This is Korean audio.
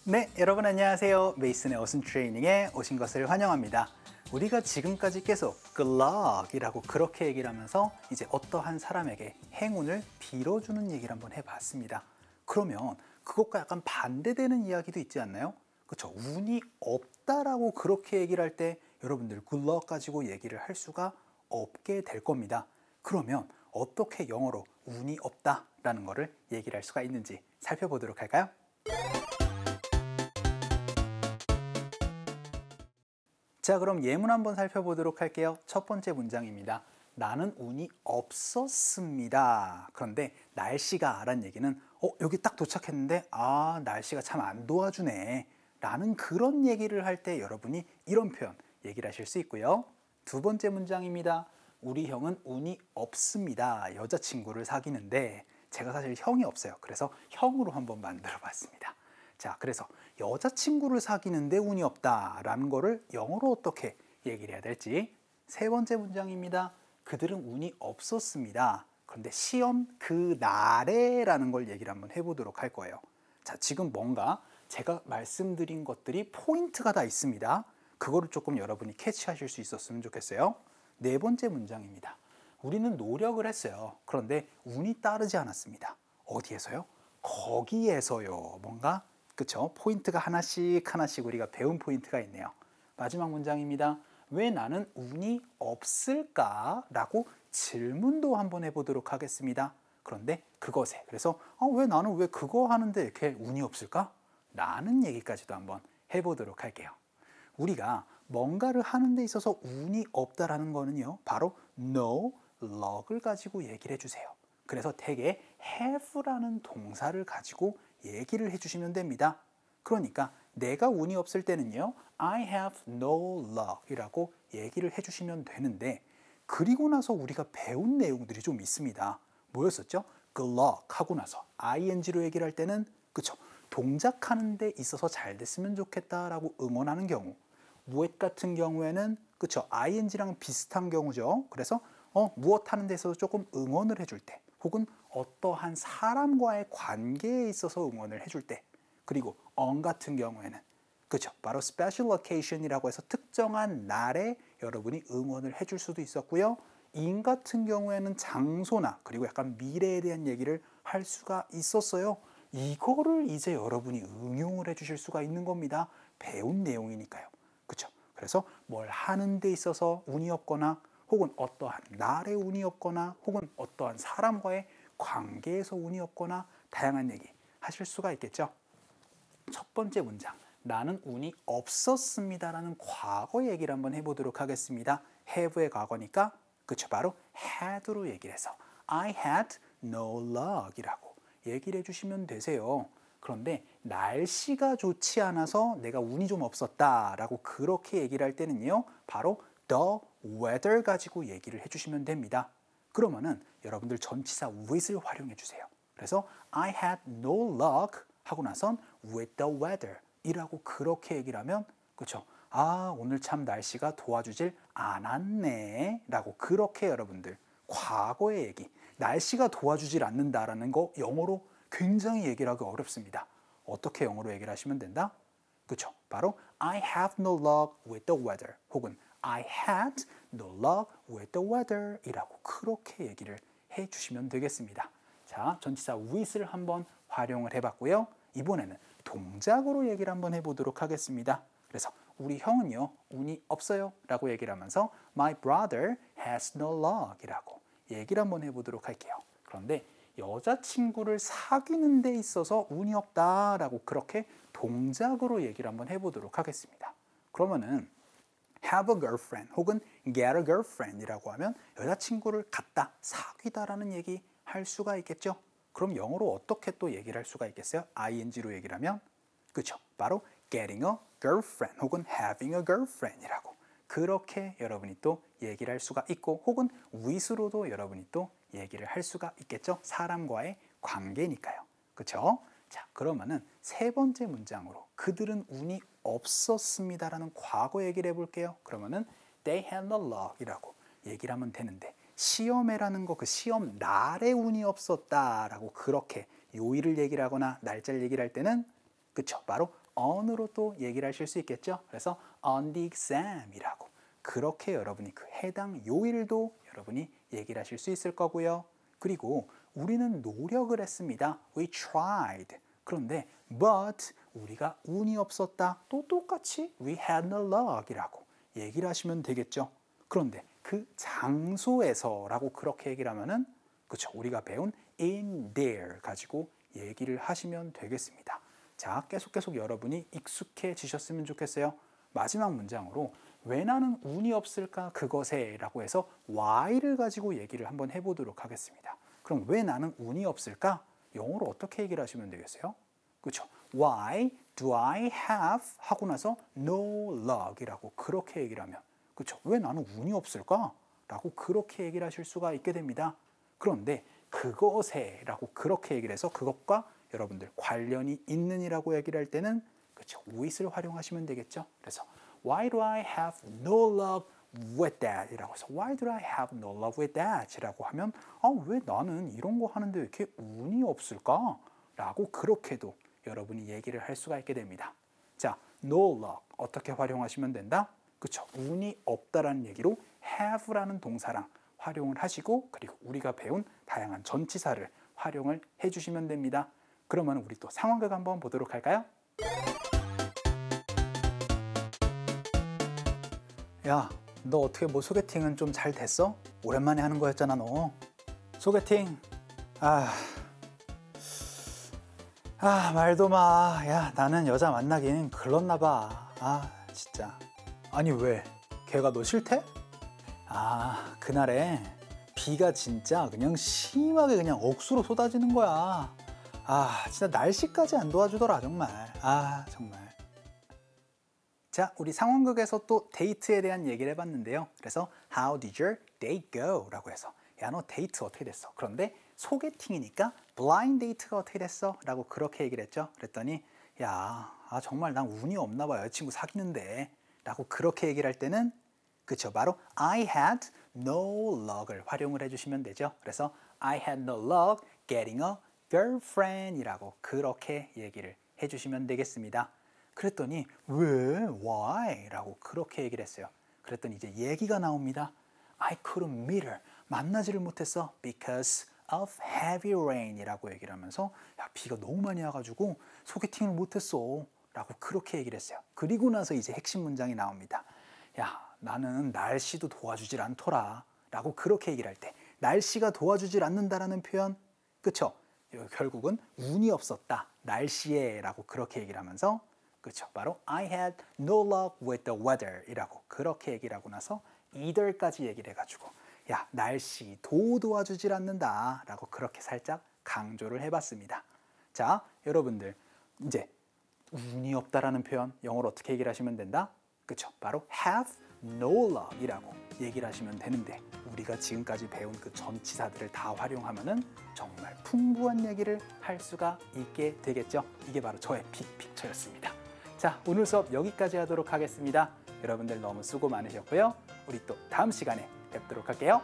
네, 여러분 안녕하세요. 메이슨의 어순 트레이닝에 오신 것을 환영합니다. 우리가 지금까지 계속 good luck이라고 그렇게 얘기를 하면서 이제 어떠한 사람에게 행운을 빌어주는 얘기를 한번 해봤습니다. 그러면 그것과 약간 반대되는 이야기도 있지 않나요? 그렇죠. 운이 없다라고 그렇게 얘기를 할 때 여러분들 good luck 가지고 얘기를 할 수가 없게 될 겁니다. 그러면 어떻게 영어로 운이 없다라는 거를 얘기를 할 수가 있는지 살펴보도록 할까요? 자, 그럼 예문 한번 살펴보도록 할게요. 첫 번째 문장입니다. 나는 운이 없었습니다. 그런데 날씨가 라는 얘기는 여기 딱 도착했는데 날씨가 참 안 도와주네 라는 그런 얘기를 할 때 여러분이 이런 표현 얘기를 하실 수 있고요. 두 번째 문장입니다. 우리 형은 운이 없습니다. 여자친구를 사귀는데 제가 사실 형이 없어요. 그래서 형으로 한번 만들어 봤습니다. 자, 그래서 여자친구를 사귀는데 운이 없다라는 거를 영어로 어떻게 얘기를 해야 될지. 세 번째 문장입니다. 그들은 운이 없었습니다. 그런데 시험 그 날에라는 걸 얘기를 한번 해보도록 할 거예요. 자, 지금 뭔가 제가 말씀드린 것들이 포인트가 다 있습니다. 그거를 조금 여러분이 캐치하실 수 있었으면 좋겠어요. 네 번째 문장입니다. 우리는 노력을 했어요. 그런데 운이 따르지 않았습니다. 어디에서요? 거기에서요. 뭔가 그쵸? 포인트가 하나씩 하나씩 우리가 배운 포인트가 있네요. 마지막 문장입니다. 왜 나는 운이 없을까? 라고 질문도 한번 해보도록 하겠습니다. 그런데 그것에 그래서 왜 나는 왜 그거 하는데 이렇게 운이 없을까? 라는 얘기까지도 한번 해보도록 할게요. 우리가 뭔가를 하는 데 있어서 운이 없다라는 거는요. 바로 no luck을 가지고 얘기를 해주세요. 그래서 대개 have라는 동사를 가지고 얘기를 해주시면 됩니다. 그러니까 내가 운이 없을 때는요. I have no luck 이라고 얘기를 해주시면 되는데 그리고 나서 우리가 배운 내용들이 좀 있습니다. 뭐였었죠? good luck 하고 나서 ing로 얘기를 할 때는 그쵸? 동작하는 데 있어서 잘 됐으면 좋겠다라고 응원하는 경우 무엇 같은 경우에는 그쵸? ing랑 비슷한 경우죠. 그래서 무엇 하는 데 있어서 조금 응원을 해줄 때 혹은 어떠한 사람과의 관계에 있어서 응원을 해줄 때 그리고 on 같은 경우에는 그렇죠. 바로 special occasion이라고 해서 특정한 날에 여러분이 응원을 해줄 수도 있었고요. in 같은 경우에는 장소나 그리고 약간 미래에 대한 얘기를 할 수가 있었어요. 이거를 이제 여러분이 응용을 해주실 수가 있는 겁니다. 배운 내용이니까요. 그렇죠. 그래서 뭘 하는 데 있어서 운이 없거나 혹은 어떠한 날에 운이 없거나 혹은 어떠한 사람과의 관계에서 운이 없거나 다양한 얘기 하실 수가 있겠죠. 첫 번째 문장, 나는 운이 없었습니다라는 과거 얘기를 한번 해보도록 하겠습니다. have의 과거니까 그쵸, 바로 had로 얘기를 해서 I had no luck 이라고 얘기를 해주시면 되세요. 그런데 날씨가 좋지 않아서 내가 운이 좀 없었다라고 그렇게 얘기를 할 때는요. 바로 the weather 가지고 얘기를 해주시면 됩니다. 그러면은 여러분들 전치사 with을 활용해 주세요. 그래서 I had no luck 하고 나선 with the weather 이라고 그렇게 얘기를 하면 그렇죠. 오늘 참 날씨가 도와주질 않았네 라고 그렇게 여러분들 과거의 얘기 날씨가 도와주질 않는다라는 거 영어로 굉장히 얘기를 하기 어렵습니다. 어떻게 영어로 얘기를 하시면 된다? 그렇죠. 바로 I have no luck with the weather 혹은 I had no luck with the weather 이라고 그렇게 얘기를 해주시면 되겠습니다. 자, 전치사 with를 한번 활용을 해봤고요. 이번에는 동작으로 얘기를 한번 해보도록 하겠습니다. 그래서 우리 형은요 운이 없어요 라고 얘기를 하면서 My brother has no luck 이라고 얘기를 한번 해보도록 할게요. 그런데 여자친구를 사귀는 데 있어서 운이 없다라고 그렇게 동작으로 얘기를 한번 해보도록 하겠습니다. 그러면은 have a girlfriend 혹은 get a girlfriend 이라고 하면 여자친구를 갖다 사귀다라는 얘기 할 수가 있겠죠. 그럼 영어로 어떻게 또 얘기를 할 수가 있겠어요? ing로 얘기를 하면 그렇죠. 바로 getting a girlfriend 혹은 having a girlfriend 이라고 그렇게 여러분이 또 얘기를 할 수가 있고 혹은 with로도 여러분이 또 얘기를 할 수가 있겠죠. 사람과의 관계니까요. 그렇죠? 자, 그러면은 세 번째 문장으로 그들은 운이 없었습니다라는 과거 얘기를 해볼게요. 그러면은 they had no luck 이라고 얘기를 하면 되는데 시험에라는 거 그 시험 날에 운이 없었다라고 그렇게 요일을 얘기를 하거나 날짜를 얘기를 할 때는 그쵸 바로 on으로 또 얘기를 하실 수 있겠죠. 그래서 on the exam이라고 그렇게 여러분이 그 해당 요일도 여러분이 얘기를 하실 수 있을 거고요. 그리고 우리는 노력을 했습니다. We tried. 그런데 but 우리가 운이 없었다. 또 똑같이 we had no luck이라고 얘기를 하시면 되겠죠. 그런데 그 장소에서라고 그렇게 얘기를 하면은 그렇죠. 우리가 배운 in there 가지고 얘기를 하시면 되겠습니다. 자, 계속 여러분이 익숙해지셨으면 좋겠어요. 마지막 문장으로 왜 나는 운이 없을까 그것에 라고 해서 why를 가지고 얘기를 한번 해보도록 하겠습니다. 그럼 왜 나는 운이 없을까? 영어로 어떻게 얘기를 하시면 되겠어요? 그렇죠. Why do I have 하고 나서 no luck이라고 그렇게 얘기를 하면 그렇죠. 왜 나는 운이 없을까? 라고 그렇게 얘기를 하실 수가 있게 됩니다. 그런데 그것에 라고 그렇게 얘기를 해서 그것과 여러분들 관련이 있는이라고 얘기를 할 때는 그렇죠. with를 활용하시면 되겠죠. 그래서 Why do I have no luck with that? 이라고 해서 Why do I have no luck with that? 이라고 하면 왜 나는 이런 거 하는데 왜 이렇게 운이 없을까? 라고 그렇게도 여러분이 얘기를 할 수가 있게 됩니다. 자, no luck 어떻게 활용하시면 된다? 그렇죠. 운이 없다라는 얘기로 have라는 동사랑 활용을 하시고 그리고 우리가 배운 다양한 전치사를 활용을 해주시면 됩니다. 그러면 우리 또 상황극 한번 보도록 할까요? 야, 너 어떻게 뭐 소개팅은 좀 잘 됐어? 오랜만에 하는 거였잖아 너. 소개팅? 말도 마. 야, 나는 여자 만나긴 글렀나 봐. 진짜. 아니 왜? 걔가 너 싫대? 그날에 비가 진짜 그냥 심하게 그냥 억수로 쏟아지는 거야. 진짜 날씨까지 안 도와주더라 정말. 정말. 자, 우리 상황극에서 또 데이트에 대한 얘기를 해봤는데요. 그래서 How did your date go? 라고 해서 야, 너 데이트 어떻게 됐어? 그런데 소개팅이니까 blind date가 어떻게 됐어? 라고 그렇게 얘기를 했죠. 그랬더니 야, 정말 난 운이 없나 봐. 여자친구 사귀는데 라고 그렇게 얘기를 할 때는 그쵸, 바로 I had no luck을 활용을 해주시면 되죠. 그래서 I had no luck getting a girlfriend 이라고 그렇게 얘기를 해주시면 되겠습니다. 그랬더니 왜? Why? 라고 그렇게 얘기를 했어요. 그랬더니 이제 얘기가 나옵니다. I couldn't meet her. 만나지를 못했어. Because of heavy rain 이라고 얘기를 하면서 야, 비가 너무 많이 와가지고 소개팅을 못했어. 라고 그렇게 얘기를 했어요. 그리고 나서 이제 핵심 문장이 나옵니다. 야, 나는 날씨도 도와주질 않더라. 라고 그렇게 얘기를 할 때 날씨가 도와주질 않는다라는 표현 그쵸? 결국은 운이 없었다. 날씨에 라고 그렇게 얘기를 하면서 그렇죠. 바로 I had no luck with the weather 이라고 그렇게 얘기를 하고 나서 either까지 얘기를 해가지고 야, 날씨도 도와주질 않는다 라고 그렇게 살짝 강조를 해봤습니다. 자, 여러분들 이제 운이 없다라는 표현 영어로 어떻게 얘기를 하시면 된다? 그렇죠. 바로 have no luck 이라고 얘기를 하시면 되는데 우리가 지금까지 배운 그 전치사들을 다 활용하면은 정말 풍부한 얘기를 할 수가 있게 되겠죠. 이게 바로 저의 빅픽처였습니다. 자, 오늘 수업 여기까지 하도록 하겠습니다. 여러분들 너무 수고 많으셨고요. 우리 또 다음 시간에 뵙도록 할게요.